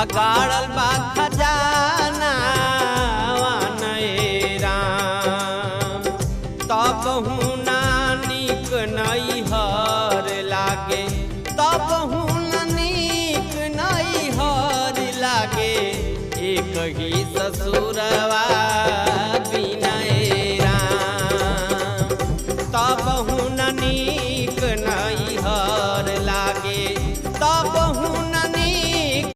अगाड़ल बा खजाना वानए राम। तब हुना नीक नैहर लागे, तब हुना नीक नैहर लागे, एक ही ससुरवा